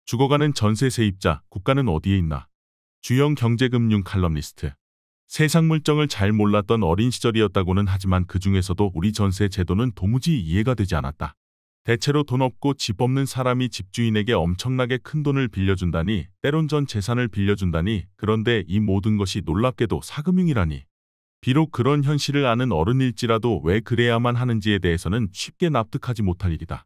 죽어가는 전세 세입자, 국가는 어디에 있나? 주영 경제금융 칼럼니스트. 세상 물정을 잘 몰랐던 어린 시절이었다고는 하지만 그 중에서도 우리 전세 제도는 도무지 이해가 되지 않았다. 대체로 돈 없고 집 없는 사람이 집주인에게 엄청나게 큰 돈을 빌려준다니, 때론 전 재산을 빌려준다니, 그런데 이 모든 것이 놀랍게도 사금융이라니. 비록 그런 현실을 아는 어른일지라도 왜 그래야만 하는지에 대해서는 쉽게 납득하지 못할 일이다.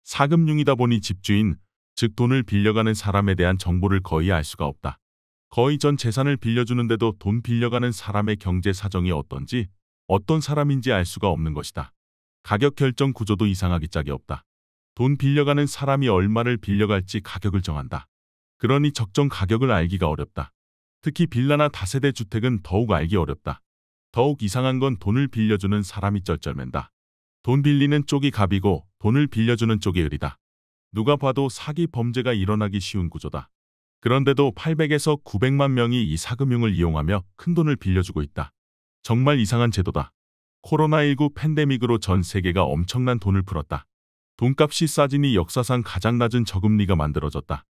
사금융이다 보니 집주인, 즉 돈을 빌려가는 사람에 대한 정보를 거의 알 수가 없다. 거의 전 재산을 빌려주는데도 돈 빌려가는 사람의 경제 사정이 어떤지, 어떤 사람인지 알 수가 없는 것이다. 가격 결정 구조도 이상하기 짝이 없다. 돈 빌려가는 사람이 얼마를 빌려갈지 가격을 정한다. 그러니 적정 가격을 알기가 어렵다. 특히 빌라나 다세대 주택은 더욱 알기 어렵다. 더욱 이상한 건 돈을 빌려주는 사람이 쩔쩔맨다. 돈 빌리는 쪽이 갑이고 돈을 빌려주는 쪽이 을이다. 누가 봐도 사기 범죄가 일어나기 쉬운 구조다. 그런데도 800에서 900만 명이 이 사금융을 이용하며 큰돈을 빌려주고 있다. 정말 이상한 제도다. 코로나19 팬데믹으로 전 세계가 엄청난 돈을 풀었다. 돈값이 싸지니 역사상 가장 낮은 저금리가 만들어졌다.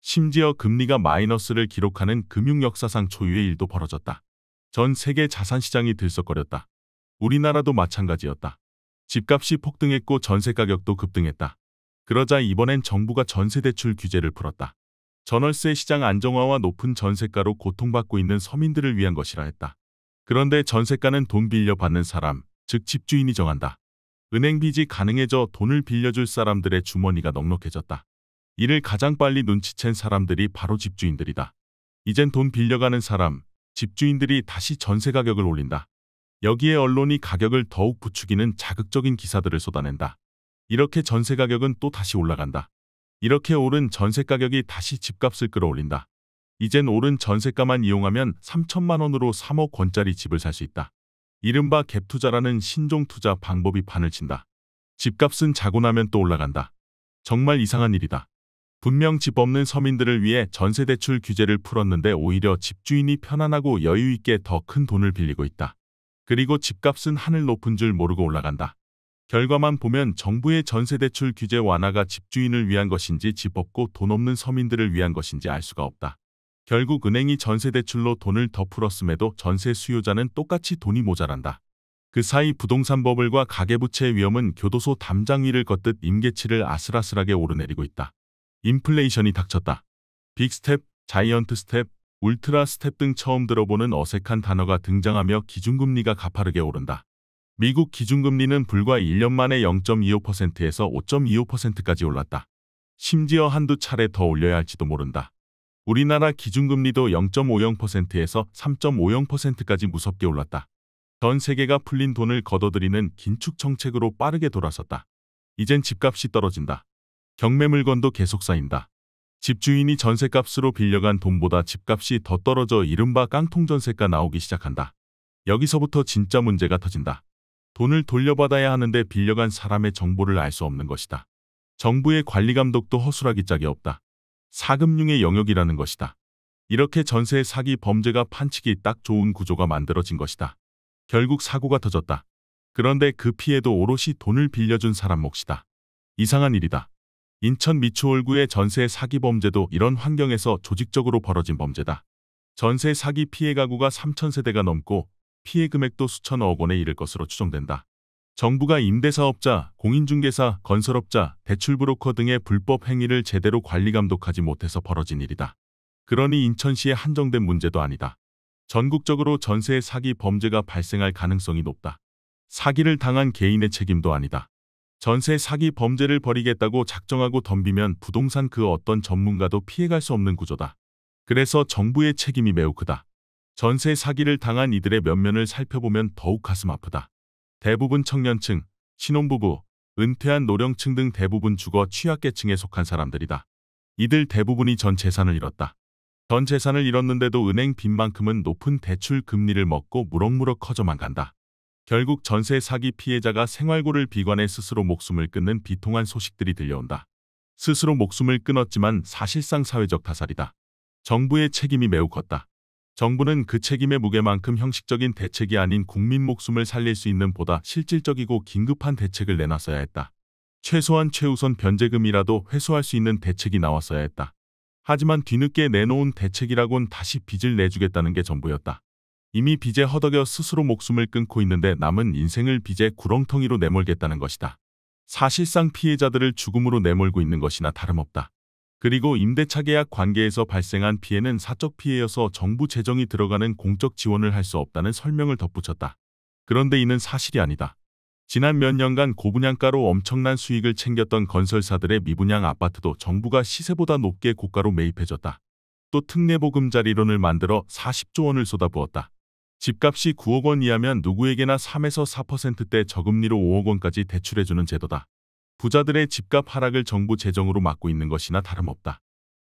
심지어 금리가 마이너스를 기록하는 금융 역사상 초유의 일도 벌어졌다. 전 세계 자산시장이 들썩거렸다. 우리나라도 마찬가지였다. 집값이 폭등했고 전세 가격도 급등했다. 그러자 이번엔 정부가 전세대출 규제를 풀었다. 전월세 시장 안정화와 높은 전세가로 고통받고 있는 서민들을 위한 것이라 했다. 그런데 전세가는 돈 빌려받는 사람, 즉 집주인이 정한다. 은행 빚이 가능해져 돈을 빌려줄 사람들의 주머니가 넉넉해졌다. 이를 가장 빨리 눈치챈 사람들이 바로 집주인들이다. 이젠 돈 빌려가는 사람, 집주인들이 다시 전세 가격을 올린다. 여기에 언론이 가격을 더욱 부추기는 자극적인 기사들을 쏟아낸다. 이렇게 전세 가격은 또 다시 올라간다. 이렇게 오른 전세 가격이 다시 집값을 끌어올린다. 이젠 오른 전세가만 이용하면 3천만 원으로 3억 원짜리 집을 살 수 있다. 이른바 갭투자라는 신종 투자 방법이 판을 친다. 집값은 자고 나면 또 올라간다. 정말 이상한 일이다. 분명 집 없는 서민들을 위해 전세대출 규제를 풀었는데 오히려 집주인이 편안하고 여유 있게 더 큰 돈을 빌리고 있다. 그리고 집값은 하늘 높은 줄 모르고 올라간다. 결과만 보면 정부의 전세대출 규제 완화가 집주인을 위한 것인지 집 없고 돈 없는 서민들을 위한 것인지 알 수가 없다. 결국 은행이 전세대출로 돈을 더 풀었음에도 전세 수요자는 똑같이 돈이 모자란다. 그 사이 부동산 버블과 가계부채의 위험은 교도소 담장 위를 걷듯 임계치를 아슬아슬하게 오르내리고 있다. 인플레이션이 닥쳤다. 빅스텝, 자이언트 스텝, 울트라 스텝 등 처음 들어보는 어색한 단어가 등장하며 기준금리가 가파르게 오른다. 미국 기준금리는 불과 1년 만에 0.25%에서 5.25%까지 올랐다. 심지어 한두 차례 더 올려야 할지도 모른다. 우리나라 기준금리도 0.50%에서 3.50%까지 무섭게 올랐다. 전 세계가 풀린 돈을 걷어들이는 긴축 정책으로 빠르게 돌아섰다. 이젠 집값이 떨어진다. 경매 물건도 계속 쌓인다. 집주인이 전세값으로 빌려간 돈보다 집값이 더 떨어져 이른바 깡통전세가 나오기 시작한다. 여기서부터 진짜 문제가 터진다. 돈을 돌려받아야 하는데 빌려간 사람의 정보를 알 수 없는 것이다. 정부의 관리 감독도 허술하기 짝이 없다. 사금융의 영역이라는 것이다. 이렇게 전세 사기 범죄가 판치기 딱 좋은 구조가 만들어진 것이다. 결국 사고가 터졌다. 그런데 그 피해도 오롯이 돈을 빌려준 사람 몫이다. 이상한 일이다. 인천 미추홀구의 전세 사기 범죄도 이런 환경에서 조직적으로 벌어진 범죄다. 전세 사기 피해 가구가 3,000세대가 넘고 피해 금액도 수천억 원에 이를 것으로 추정된다. 정부가 임대사업자, 공인중개사, 건설업자, 대출브로커 등의 불법 행위를 제대로 관리 감독하지 못해서 벌어진 일이다. 그러니 인천시에 한정된 문제도 아니다. 전국적으로 전세 사기 범죄가 발생할 가능성이 높다. 사기를 당한 개인의 책임도 아니다. 전세 사기 범죄를 벌이겠다고 작정하고 덤비면 부동산 그 어떤 전문가도 피해갈 수 없는 구조다. 그래서 정부의 책임이 매우 크다. 전세 사기를 당한 이들의 면면을 살펴보면 더욱 가슴 아프다. 대부분 청년층, 신혼부부, 은퇴한 노령층 등 대부분 주거 취약계층에 속한 사람들이다. 이들 대부분이 전 재산을 잃었다. 전 재산을 잃었는데도 은행 빚만큼은 높은 대출 금리를 먹고 무럭무럭 커져만 간다. 결국 전세 사기 피해자가 생활고를 비관해 스스로 목숨을 끊는 비통한 소식들이 들려온다. 스스로 목숨을 끊었지만 사실상 사회적 타살이다. 정부의 책임이 매우 컸다. 정부는 그 책임의 무게만큼 형식적인 대책이 아닌 국민 목숨을 살릴 수 있는 보다 실질적이고 긴급한 대책을 내놨어야 했다. 최소한 최우선 변제금이라도 회수할 수 있는 대책이 나왔어야 했다. 하지만 뒤늦게 내놓은 대책이라곤 다시 빚을 내주겠다는 게 전부였다. 이미 빚에 허덕여 스스로 목숨을 끊고 있는데 남은 인생을 빚의 구렁텅이로 내몰겠다는 것이다. 사실상 피해자들을 죽음으로 내몰고 있는 것이나 다름없다. 그리고 임대차 계약 관계에서 발생한 피해는 사적 피해여서 정부 재정이 들어가는 공적 지원을 할 수 없다는 설명을 덧붙였다. 그런데 이는 사실이 아니다. 지난 몇 년간 고분양가로 엄청난 수익을 챙겼던 건설사들의 미분양 아파트도 정부가 시세보다 높게 고가로 매입해줬다. 또 특례보금자리론을 만들어 40조 원을 쏟아부었다. 집값이 9억 원 이하면 누구에게나 3에서 4%대 저금리로 5억 원까지 대출해주는 제도다. 부자들의 집값 하락을 정부 재정으로 막고 있는 것이나 다름없다.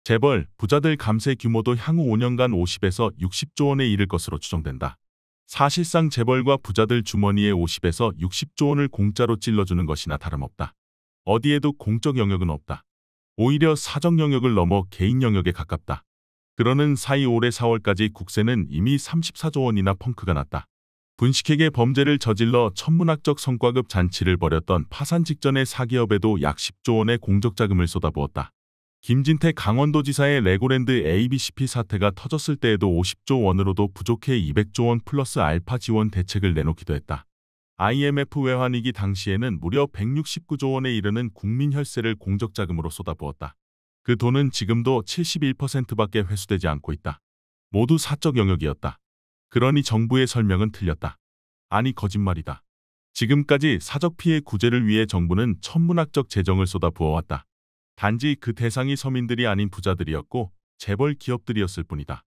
재벌, 부자들 감세 규모도 향후 5년간 50에서 60조 원에 이를 것으로 추정된다. 사실상 재벌과 부자들 주머니에 50에서 60조 원을 공짜로 찔러주는 것이나 다름없다. 어디에도 공적 영역은 없다. 오히려 사적 영역을 넘어 개인 영역에 가깝다. 그러는 사이 올해 4월까지 국세는 이미 34조 원이나 펑크가 났다. 분식회계 범죄를 저질러 천문학적 성과급 잔치를 벌였던 파산 직전의 사기업에도 약 10조 원의 공적자금을 쏟아부었다. 김진태 강원도지사의 레고랜드 ABCP 사태가 터졌을 때에도 50조 원으로도 부족해 200조 원 플러스 알파 지원 대책을 내놓기도 했다. IMF 외환위기 당시에는 무려 169조 원에 이르는 국민 혈세를 공적자금으로 쏟아부었다. 그 돈은 지금도 71%밖에 회수되지 않고 있다. 모두 사적 영역이었다. 그러니 정부의 설명은 틀렸다. 아니 거짓말이다. 지금까지 사적 피해 구제를 위해 정부는 천문학적 재정을 쏟아부어왔다. 단지 그 대상이 서민들이 아닌 부자들이었고 재벌 기업들이었을 뿐이다.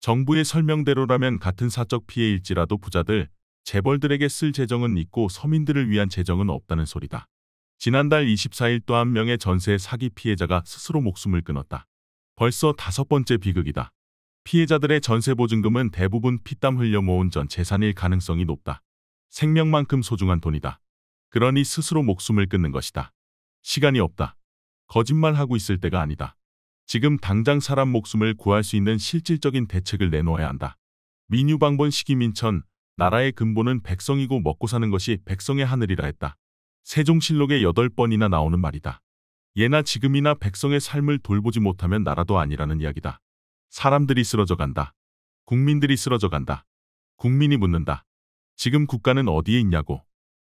정부의 설명대로라면 같은 사적 피해일지라도 부자들, 재벌들에게 쓸 재정은 있고 서민들을 위한 재정은 없다는 소리다. 지난달 24일 또 한 명의 전세 사기 피해자가 스스로 목숨을 끊었다. 벌써 5번째 비극이다. 피해자들의 전세보증금은 대부분 피땀 흘려 모은 전 재산일 가능성이 높다. 생명만큼 소중한 돈이다. 그러니 스스로 목숨을 끊는 것이다. 시간이 없다. 거짓말하고 있을 때가 아니다. 지금 당장 사람 목숨을 구할 수 있는 실질적인 대책을 내놓아야 한다. 민유방본 시기민천, 나라의 근본은 백성이고 먹고 사는 것이 백성의 하늘이라 했다. 세종실록에 8번이나 나오는 말이다. 예나 지금이나 백성의 삶을 돌보지 못하면 나라도 아니라는 이야기다. 사람들이 쓰러져 간다. 국민들이 쓰러져 간다. 국민이 묻는다. 지금 국가는 어디에 있냐고.